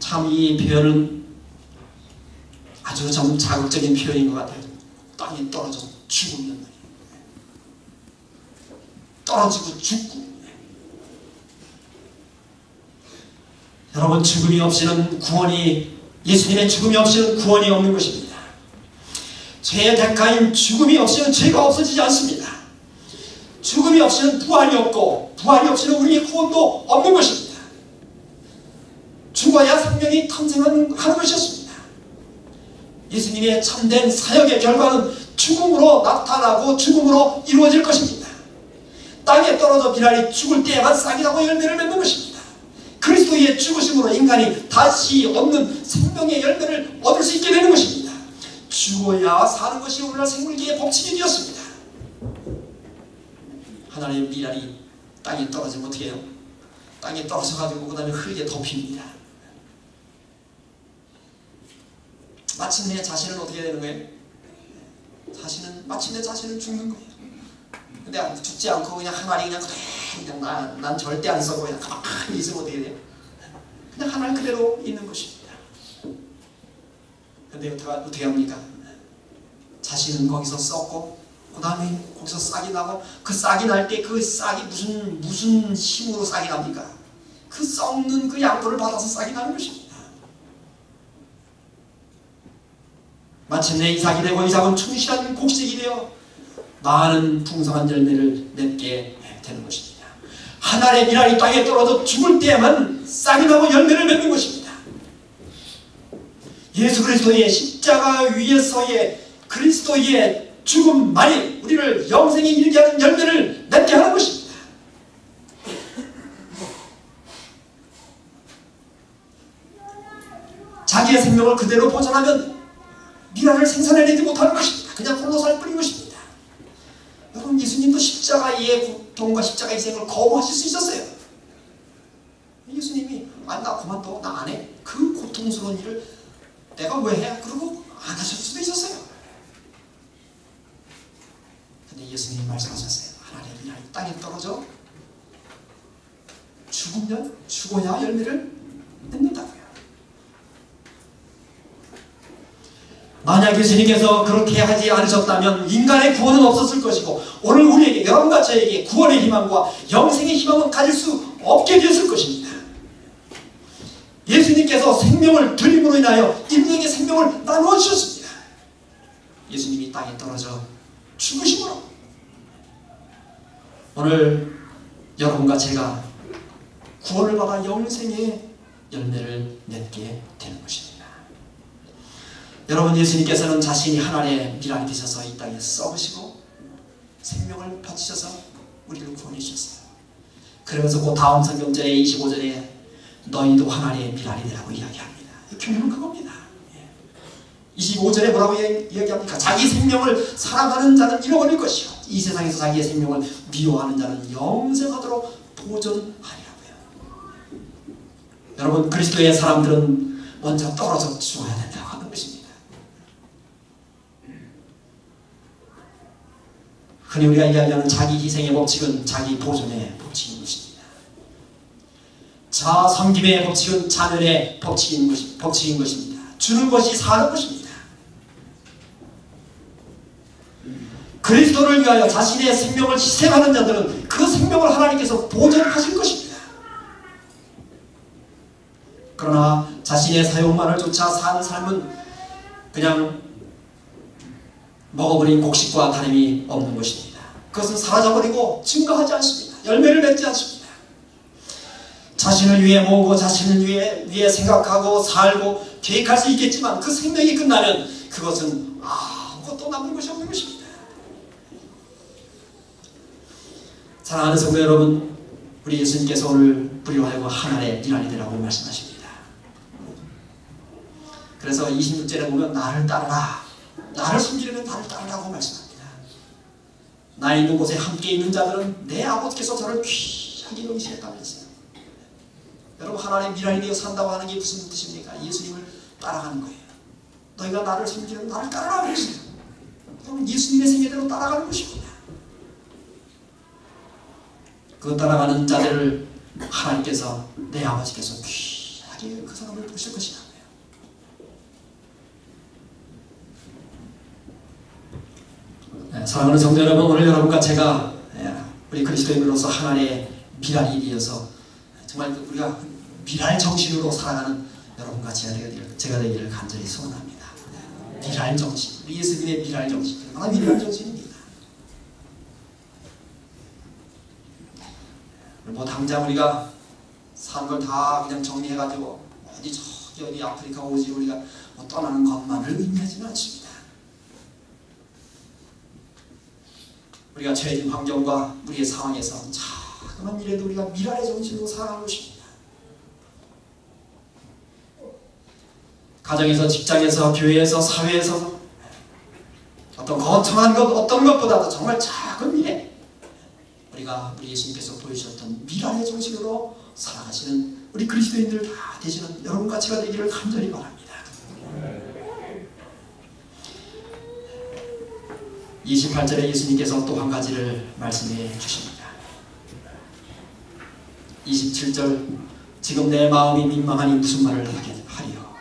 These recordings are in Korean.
참 이 표현은 아주 좀 자극적인 표현인 것 같아요. 땅이 떨어져 죽으면 말이에요. 떨어지고 죽고. 여러분, 죽음이 없이는 구원이, 예수님의 죽음이 없이는 구원이 없는 것입니다. 죄의 대가인 죽음이 없이는 죄가 없어지지 않습니다. 죽음이 없이는 부활이 없고, 부활이 없이는 우리의 구원도 없는 것입니다. 죽어야 생명이 탄생하는 것이었습니다. 예수님의 참된 사역의 결과는 죽음으로 나타나고 죽음으로 이루어질 것입니다. 땅에 떨어져 비랄이 죽을 때에만 싹이 나고 열매를 맺는 것입니다. 그리스도의 죽으심으로 인간이 다시 얻는 생명의 열매를 얻을 수 있게 되는 것입니다. 죽어야 사는 것이 오늘날 생물계의 법칙이 되었습니다. 하나님의 미랄이 땅에 떨어지면 어떻게 해요? 땅에 떨어져가지고 그 다음에 흙에 덮입니다. 마침내 자신은 어떻게 되는 거예요? 마침내 자신은 죽는 거예요. 근데 죽지 않고 그냥 항아리 그냥 난 절대 안 썩고 그냥 가만히 있으면 어떻게 돼요? 그냥 항아리 그대로 있는 것입니다. 근데 어떻게 합니까? 자신은 거기서 썩고 그 다음에 거기서 싹이 나고, 그 싹이 날 때 그 싹이 무슨 힘으로 싹이 납니까? 그 썩는 그 양분을 받아서 싹이 나는 것입니다. 마침내 이삭이 되고, 이삭은 충실한 곡식이 되어 많은 풍성한 열매를 맺게 되는 것입니다. 하늘의 미랄이 땅에 떨어져 죽을 때에만 싹이 나고 열매를 맺는 것입니다. 예수 그리스도의 십자가 위에서의 그리스도의 죽음만이 우리를 영생에 이르게 하는 열매를 맺게 하는 것입니다. 자기의 생명을 그대로 보존하면 미랄을 생산해내지 못하는 것입니다. 그냥 홀로 살 뿐인 것입니다. 여러분, 예수님도 십자가의 고통과 십자가의 희생을 거부하실 수 있었어요. 예수님이 나 그만둬, 나 안 해. 그 고통스러운 일을 내가 왜 해? 그러고 안 하실 수도 있었어요. 근데 예수님이 말씀하셨어요. 하나님의 미랄이 땅에 떨어져 죽어야 열매를 맺는다고요. 만약 예수님께서 그렇게 하지 않으셨다면 인간의 구원은 없었을 것이고, 오늘 우리에게, 여러분과 저에게 구원의 희망과 영생의 희망은 가질 수 없게 되었을 것입니다. 예수님께서 생명을 드림으로 인하여 인류에게 생명을 나누어 주셨습니다. 예수님이 땅에 떨어져 죽으심으로 오늘 여러분과 제가 구원을 받아 영생의 열매를 맺게 되는 것입니다. 여러분, 예수님께서는 자신이 하나님의 미랄이 되셔서 이 땅에 썩으시고 생명을 바치셔서 우리를 구원해 주셨어요. 그러면서 그 다음 성경절의 25절에 너희도 하나님의 미랄이 되라고 이야기합니다. 교훈은 그겁니다. 25절에 뭐라고 이야기합니까? 자기 생명을 사랑하는 자는 잃어버릴 것이요, 이 세상에서 자기의 생명을 미워하는 자는 영생하도록 보존하리라고요. 여러분, 그리스도의 사람들은 먼저 떨어져 죽어야 된다고 하는 것입니다. 흔히 우리가 이야기하는 자기 희생의 법칙은 자기 보존의 법칙인 것입니다. 자아 섬김의 법칙은 자멸의 법칙인 것입니다. 주는 것이 사는 것입니다. 그리스도를 위하여 자신의 생명을 희생하는 자들은 그 생명을 하나님께서 보존하실 것입니다. 그러나 자신의 사용만을 쫓아 사는 삶은 그냥 먹어버린 곡식과 다름이 없는 것입니다. 그것은 사라져버리고 증거하지 않습니다. 열매를 맺지 않습니다. 자신을 위해 모으고 자신을 위해 생각하고 살고 계획할 수 있겠지만 그 생명이 끝나면 그것은 아무것도 남는 것이 없는 것입니다. 사랑하는 성도 여러분, 우리 예수님께서 오늘 우리로 하여금 하나님의 미랄이 되라고 말씀하십니다. 그래서 26절에 보면 나를 따르라, 나를 섬기려면 나를 따르라고 말씀합니다. 나 있는 곳에 함께 있는 자들은 내 아버지께서 저를 귀하게 여기시겠다면서요. 여러분, 하나님의 미랄이 되어 산다고 하는 게 무슨 뜻입니까? 예수님을 따라가는 거예요. 너희가 나를 섬기려면 나를 따르라 그랬어요. 여러분, 예수님의 생애대로 따라가는 것입니다. 그 따라가는 자들을 하나님께서, 내 아버지께서 귀하게 귀하게 그 사람을 보실 것이다. 사랑하는 성도 여러분, 오늘 여러분과 제가 우리 그리스도인으로서 하나님의 미랄이 되어서 정말 우리가 미랄 정신으로 살아가는 여러분과 제가 되기를 간절히 소원합니다. 미랄 정신, 우리 예수님의 미랄 정신, 얼마나 미랄 정신입니다. 뭐 당장 우리가 산 걸 다 그냥 정리해가지고 어디 아프리카 오지 우리가 뭐 떠나는 것만을 의미하지는 않습니다. 우리가 처해진 환경과 우리의 상황에서 자그만 일에도 우리가 미랄의 정신으로 살아가는 것입니다. 가정에서, 직장에서, 교회에서, 사회에서 어떤 거창한 것, 어떤 것보다도 정말 작은 일에 우리가 우리 예수님께서 보여주셨던 미랄의 정신으로 살아가시는 우리 그리스도인들 다 되시는 여러분과 제가 되기를 간절히 바랍니다. 28절에 예수님께서 또 한 가지를 말씀해 주십니다. 27절, 지금 내 마음이 민망하니 무슨 말을 하리요.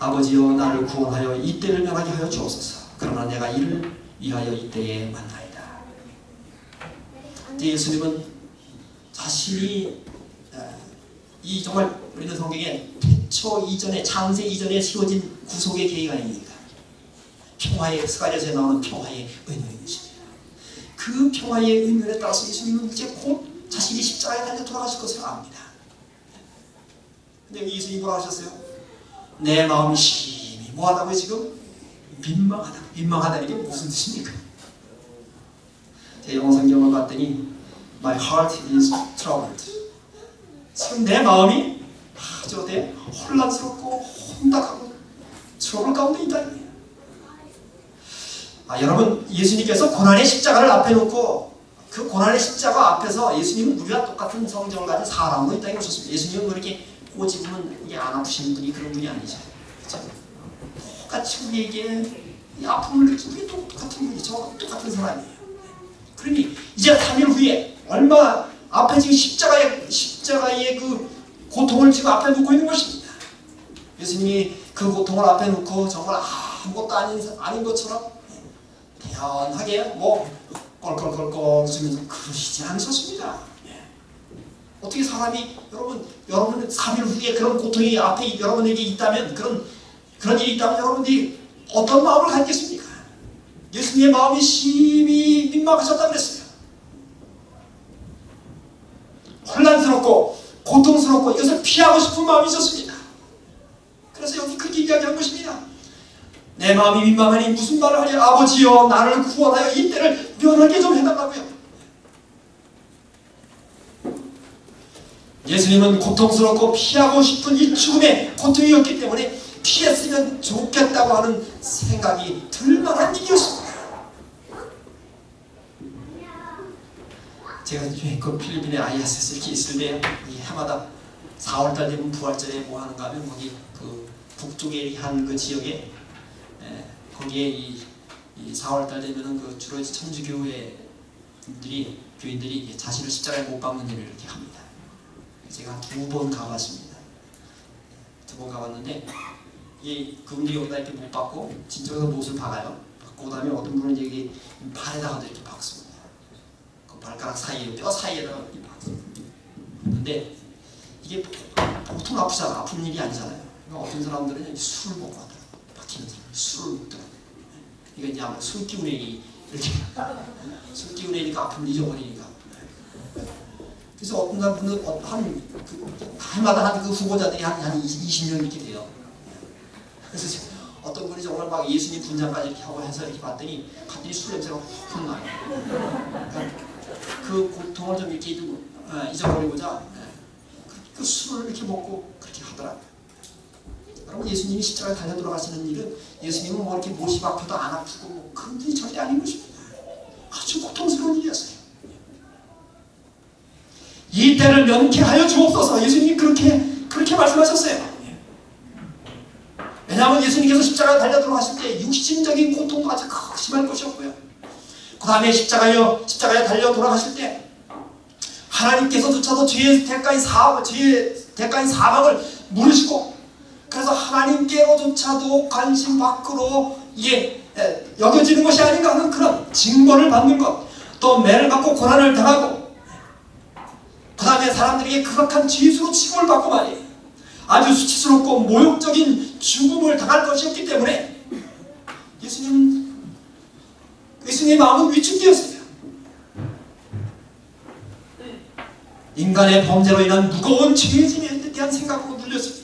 아버지여 나를 구원하여 이때를 면하게 하여 주옵소서. 그러나 내가 이를 위하여 이때에 만나이다. 예수님은 자신이 이 정말 우리는 성경에 태초 이전에, 창세 이전에 세워진 구속의 계획이 아닙니까? 평화의, 스가랴서에 나오는 평화의 의미인 것입니다. 그 평화의 의미에 따라서 예수님은 이제 곧 자신이 십자가에 달려 돌아가실 것을 압니다. 근데 예수님이 뭐라고 하셨어요? 내 마음이 심히 뭐하다고요 지금? 민망하다. 민망하다는 게 무슨 뜻입니까? 제 영어 성경을 봤더니 My heart is troubled. 지금 내 마음이 아주 혼란스럽고 혼탁하고 트러블 가운데 있다. 여러분, 예수님께서 고난의 십자가를 앞에 놓고 그 고난의 십자가 앞에서 예수님은 우리와 똑같은 성정을 가진 사람으로 이 땅에 오셨습니다. 예수님은 그렇게 꼬집으면 이게 안 아프신 분이 그런 분이 아니죠. 그렇죠? 똑같이 우리에게 이 아픔을 느끼는 똑같은 분이 저 똑같은 사람이에요. 그러니 이제 3일 후에 얼마 앞에 지금 십자가의 그 고통을 지금 앞에 놓고 있는 것입니다. 예수님이 그 고통을 앞에 놓고 정말 아무것도 아닌 것처럼 대연하게 뭐 껄껄껄껄 웃으면서 그러시지 않으셨습니다. 어떻게 사람이 여러분 3일 후에 그런 고통이 앞에 여러분에게 있다면 그런 일이 있다면 여러분들이 어떤 마음을 갖겠습니까? 예수님의 마음이 심히 민망하셨다고 그랬어요. 혼란스럽고 고통스럽고 이것을 피하고 싶은 마음이 있었습니다. 그래서 여기 그렇게 이야기한 것입니다. 내 마음이 민망하니 무슨 말을 하냐. 아버지여 나를 구원하여 이 때를 면하게 좀 해달라고요. 예수님은 고통스럽고 피하고 싶은 이 죽음의 고통이었기 때문에 피했으면 좋겠다고 하는 생각이 들만한 일이었습니다. 제가 그 필리핀의 아이아스에서 이렇게 있을 때 해마다 4월달 되면 부활절에 뭐 하는가 하면 거기 그 북쪽의 한 그 지역에 거기에 이 4월달 되면은 그 주로 천주교회들이 교인들이 자신을 십자가에 못 박는 일을 이렇게 합니다. 제가 2번 가봤습니다. 2번 가봤는데 그분들이 여기다 이렇게 못 박고 진정에서 못을 박아요. 박고 그다음에 어떤 분은 여기 발에다가도 이렇게 박습니다. 그 발가락 사이에 뼈 사이에다가 이렇게 박습니다. 근데 이게 보통 아픈 일이 아니잖아요. 그러니까 어떤 사람들은 술을 먹고 하더라고요. 박히는 사람 술을 먹더라고요. 이게 이제 아마 술 기운이 이렇게 술 기운이니까 아픔을 잊어버리니까. 그래서 어떤 분은 해마다 한 그 후보자들이 한 20명 이렇게 돼요. 그래서 어떤 분이 정말 막 예수님 분장까지 이렇게 하고 해서 이렇게 봤더니 갑자기 술 냄새가 확 나요. 그러니까 그 고통을 좀 이렇게 잊어버리고자 그 술을 이렇게 먹고 그렇게 하더라고요. 여러분, 예수님이 십자가에 달려 돌아가시는 일은 예수님은 뭐 이렇게 못이 박혀도 안 아프고 뭐 그런 일이 절대 아닌 것입니다. 아주 고통스러운 일이었어요. 이 때를 면케하여 주옵소서. 예수님이 그렇게 말씀하셨어요. 왜냐하면 예수님께서 십자가에 달려 돌아가실 때 육신적인 고통도 아주 심할 것이었고요. 그 다음에 십자가에 달려 돌아가실 때 하나님께서조차도 죄의 대가인 사망을 물으시고, 그래서 하나님께로조차도 관심 밖으로 이게 여겨지는 것이 아닌가 하는 그런 징벌을 받는 것, 또 매를 받고 고난을 당하고, 그 다음에 사람들에게 극악한 죄수로 취급을 받고 말이에요. 아주 수치스럽고 모욕적인 죽음을 당할 것이었기 때문에 예수님의 마음은 위축되었어요. 인간의 범죄로 인한 무거운 죄짐에 대한 생각으로 눌렸어요.